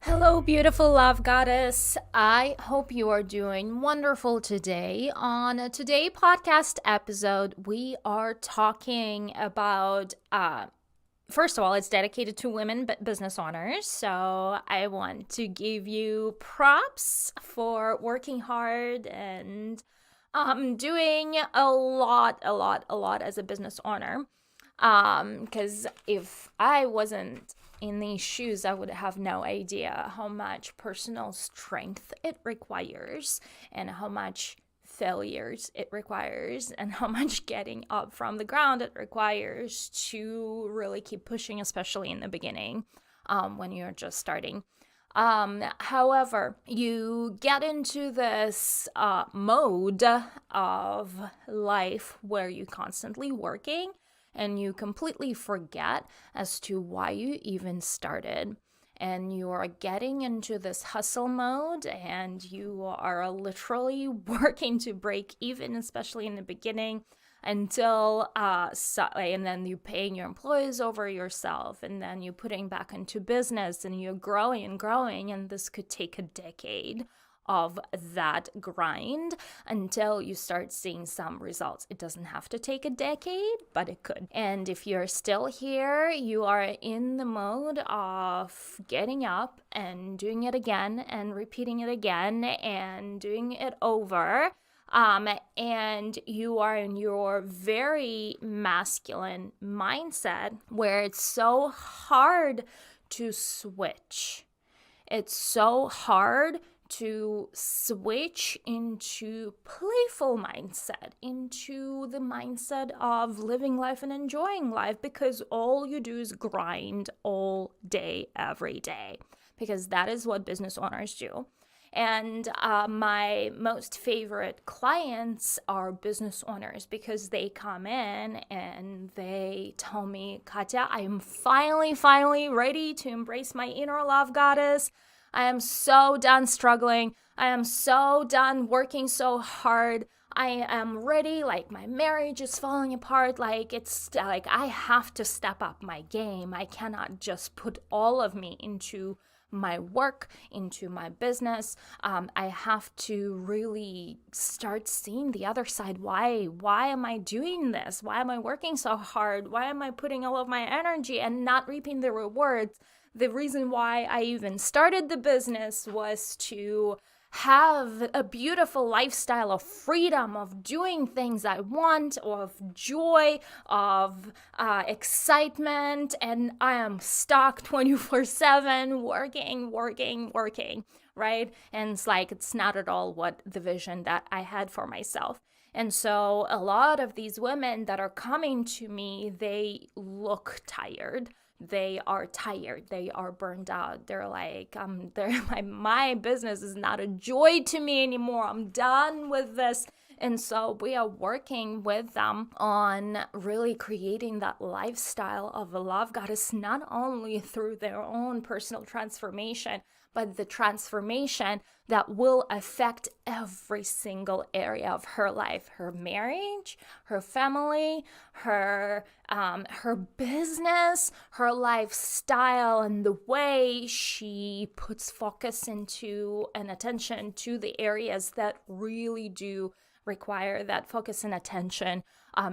Hello, beautiful love goddess. I hope you are doing wonderful today. On today's podcast episode, we are talking about, first of all, it's dedicated to women business owners. So I want to give you props for working hard and doing a lot as a business owner. Because if I wasn't in these shoes, I would have no idea how much personal strength it requires and how much failures it requires and how much getting up from the ground it requires to really keep pushing, especially in the beginning, when you're just starting. However, you get into this mode of life where you're constantly working and you completely forget as to why you even started. And you are getting into this hustle mode and you are literally working to break even, especially in the beginning, until and then you paying your employees over yourself, and then you're putting back into business and you're growing and growing, and this could take a decade of that grind until you start seeing some results. It doesn't have to take a decade, but it could. And if you're still here, you are in the mode of getting up and doing it again and repeating it again and doing it over. And you are in your very masculine mindset where it's so hard to switch. It's so hard to switch into playful mindset, into the mindset of living life and enjoying life, because all you do is grind all day, every day, because that is what business owners do. And my most favorite clients are business owners because they come in and they tell me, Katya, I am finally ready to embrace my inner love goddess. I am so done struggling. I am so done working so hard. I am ready. Like, my marriage is falling apart. Like, it's like I have to step up my game. I cannot just put all of me into my work, into my business. I have to really start seeing the other side. Why am I doing this? Why am I working so hard? Why am I putting all of my energy and not reaping the rewards? The reason why I even started the business was to have a beautiful lifestyle of freedom, of doing things I want, of joy, of excitement, and I am stuck 24/7 working, right? And it's like, it's not at all what the vision that I had for myself. And so a lot of these women that are coming to me, they look tired. They are tired. They are burned out. They're like, my business is not a joy to me anymore. I'm done with this. And so we are working with them on really creating that lifestyle of a love goddess, not only through their own personal transformation, but the transformation that will affect every single area of her life, her marriage, her family, her business, her lifestyle, and the way she puts focus into and attention to the areas that really do require that focus and attention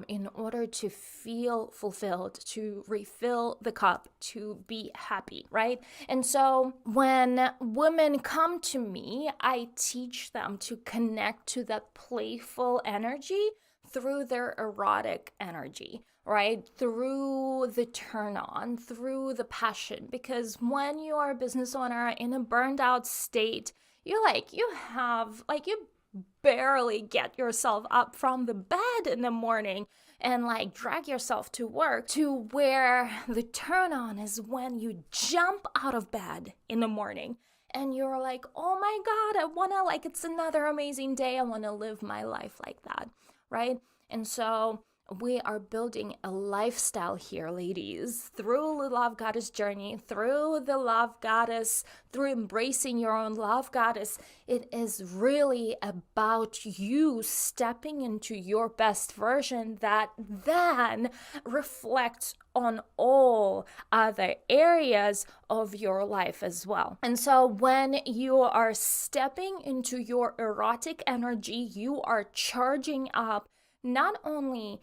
in order to feel fulfilled, to refill the cup, to be happy, right? And so when women come to me, I teach them to connect to that playful energy through their erotic energy, right? Through the turn on, through the passion. Because when you are a business owner in a burned out state, you barely get yourself up from the bed in the morning and like drag yourself to work, to where the turn on is when you jump out of bed in the morning and you're like, oh my God, it's another amazing day. I want to live my life like that, right? And so we are building a lifestyle here, ladies, through the Love Goddess journey, through the Love Goddess, through embracing your own Love Goddess. It is really about you stepping into your best version that then reflects on all other areas of your life as well. And so when you are stepping into your erotic energy, you are charging up not only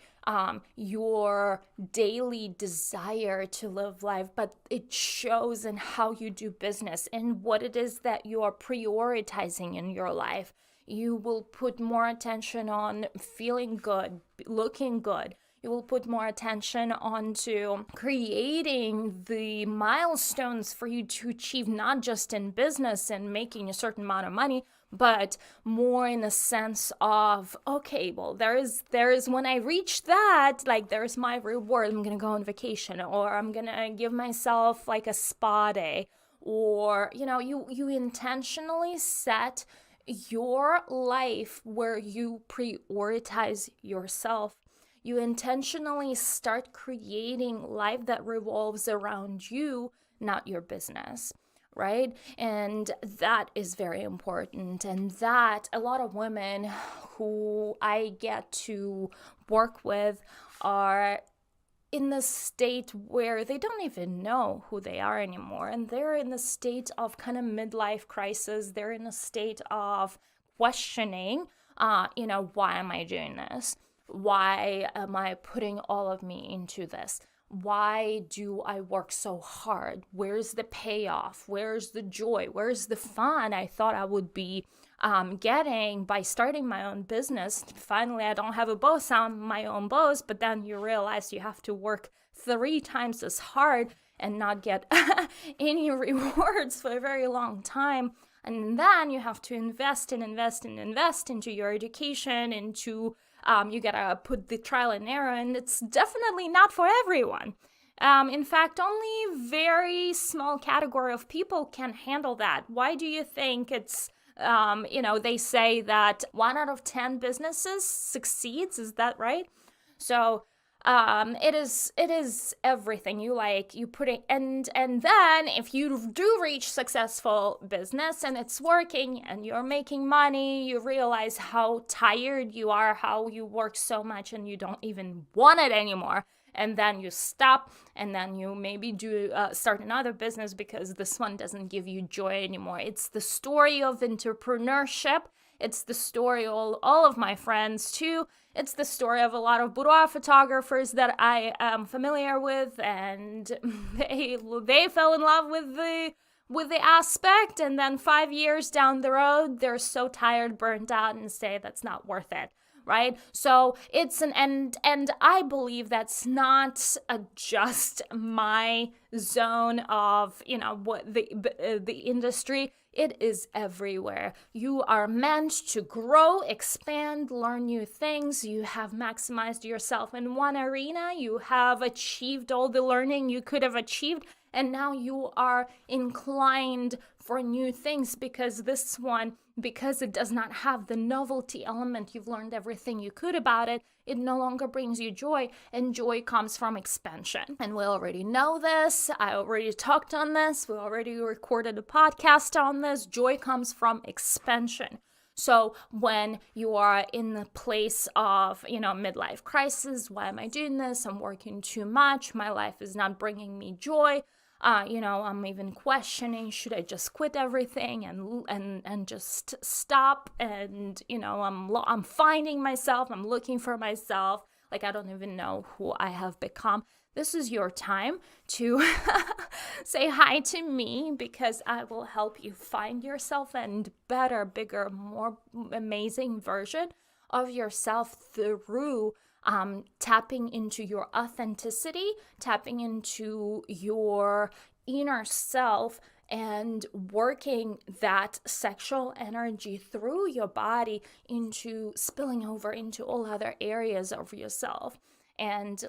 your daily desire to live life, but it shows in how you do business and what it is that you are prioritizing in your life. You will put more attention on feeling good, looking good. You will put more attention onto creating the milestones for you to achieve, not just in business and making a certain amount of money, but more in a sense of, okay, well, there is when I reach that, like, there's my reward. I'm gonna go on vacation, or I'm gonna give myself like a spa day, or you intentionally set your life where you prioritize yourself. You intentionally start creating life that revolves around you, not your business, right? And that is very important. And that a lot of women who I get to work with are in the state where they don't even know who they are anymore. And they're in the state of kind of midlife crisis. They're in a state of questioning, why am I doing this? Why am I putting all of me into this? Why do I work so hard? Where's the payoff? Where's the joy? Where's the fun I thought I would be getting by starting my own business? Finally, I don't have a boss. I'm my own boss, but then you realize you have to work 3 times as hard and not get any rewards for a very long time. And then you have to invest into your education, into you gotta put the trial and error, and it's definitely not for everyone. In fact, only very small category of people can handle that. Why do you think it's, they say that 1 out of 10 businesses succeeds? Is that right? So it is everything you put it, and then if you do reach successful business and it's working and you're making money, you realize how tired you are, how you work so much and you don't even want it anymore. And then you stop, and then you maybe do start another business because this one doesn't give you joy anymore. It's the story of entrepreneurship. It's the story of all of my friends too. It's the story of a lot of boudoir photographers that I am familiar with, and they fell in love with the aspect, and then 5 years down the road, they're so tired, burnt out, and say that's not worth it. Right? So it's and I believe that's not just my zone of, what the industry. It is everywhere. You are meant to grow, expand, learn new things. You have maximized yourself in one arena. You have achieved all the learning you could have achieved. And now you are inclined for new things because it does not have the novelty element. You've learned everything you could about it. It no longer brings you joy, and joy comes from expansion. And we already know this. I already talked on this. We already recorded a podcast on this. Joy comes from expansion. So when you are in the place of, midlife crisis, why am I doing this? I'm working too much. My life is not bringing me joy. I'm even questioning, should I just quit everything and just stop? And, I'm finding myself, I'm looking for myself. Like, I don't even know who I have become. This is your time to say hi to me, because I will help you find yourself and better, bigger, more amazing version of yourself through tapping into your authenticity, tapping into your inner self, and working that sexual energy through your body into spilling over into all other areas of yourself. And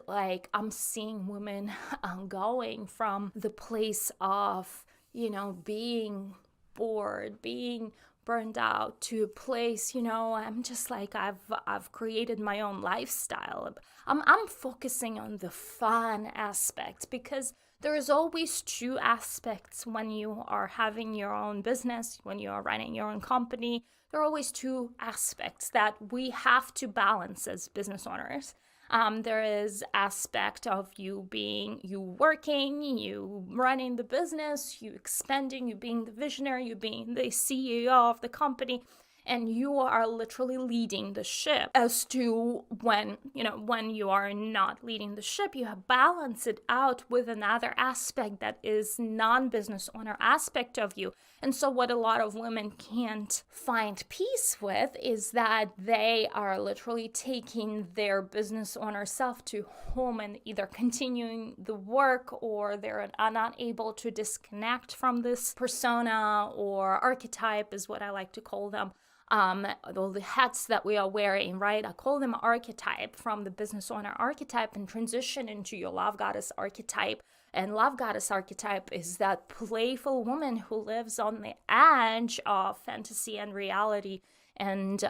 I'm seeing women going from the place of, being bored, being burned out to a place, I'm just like, I've created my own lifestyle. I'm focusing on the fun aspect, because there is always two aspects when you are having your own business, when you are running your own company. There are always two aspects that we have to balance as business owners. There is aspect of you working, you running the business, you expanding, you being the visionary, you being the CEO of the company, and you are literally leading the ship. As to when you are not leading the ship, you have balance it out with another aspect that is non-business owner aspect of you. And so what a lot of women can't find peace with is that they are literally taking their business owner self to home and either continuing the work, or they're not able to disconnect from this persona or archetype is what I like to call them. All the hats that we are wearing, right? I call them archetype, from the business owner archetype, and transition into your love goddess archetype. And love goddess archetype is that playful woman who lives on the edge of fantasy and reality. And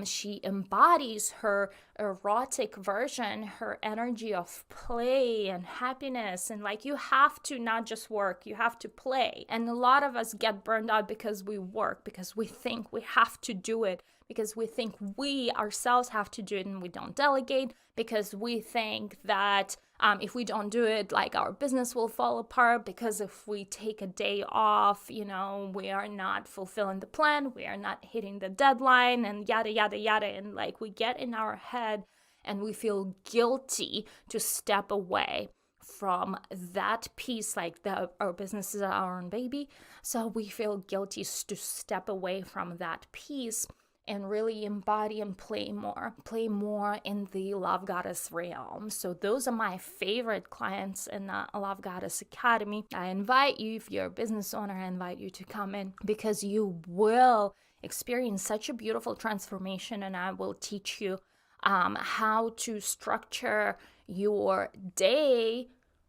she embodies her erotic version, her energy of play and happiness. And like, you have to not just work, you have to play. And a lot of us get burned out because we work, because we think we have to do it, because we think we ourselves have to do it, and we don't delegate, because we think that if we don't do it, like, our business will fall apart, because if we take a day off, we are not fulfilling the plan, we are not hitting the deadline, and yada, yada, yada. And like, we get in our head and we feel guilty to step away from that piece, like our business is our own baby. So we feel guilty to step away from that piece and really embody and play more in the Love Goddess realm. So those are my favorite clients in the Love Goddess Academy. I invite you, if you're a business owner, I invite you to come in, because you will experience such a beautiful transformation, and I will teach you how to structure your day,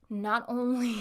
not only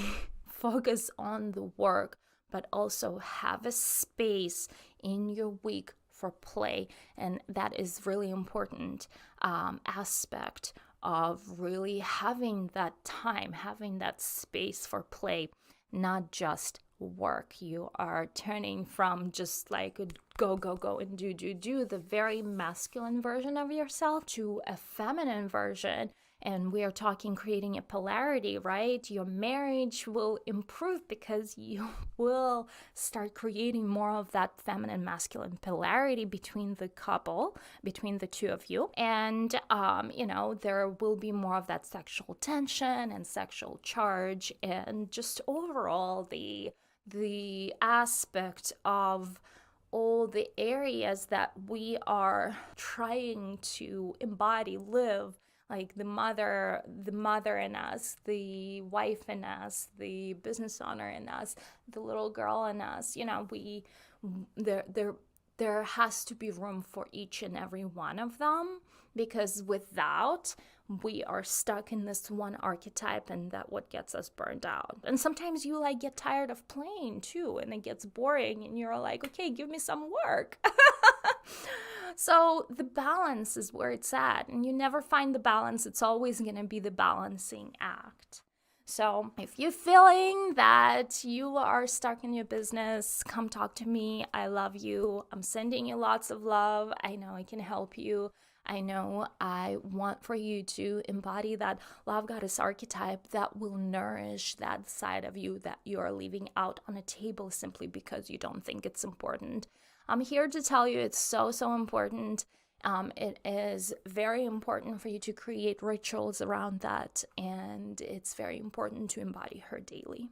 focus on the work, but also have a space in your week for play. And that is really important aspect of really having that time, having that space for play, not just work. You are turning from just like go and do the very masculine version of yourself to a feminine version. And we are talking creating a polarity, right? Your marriage will improve because you will start creating more of that feminine masculine polarity between the couple, between the two of you. And, there will be more of that sexual tension and sexual charge, and just overall the aspect of all the areas that we are trying to embody, live, like the mother in us, the wife in us, the business owner in us, the little girl in us. There has to be room for each and every one of them, because without, we are stuck in this one archetype, and that what gets us burned out. And sometimes you get tired of playing too, and it gets boring, and you're like, okay, give me some work. So the balance is where it's at, and you never find the balance. It's always going to be the balancing act. So if you're feeling that you are stuck in your business, come talk to me. I love you. I'm sending you lots of love. I know I can help you. I know I want for you to embody that Love Goddess archetype that will nourish that side of you that you are leaving out on a table simply because you don't think it's important. I'm here to tell you it's so important. It is very important for you to create rituals around that, and it's very important to embody her daily.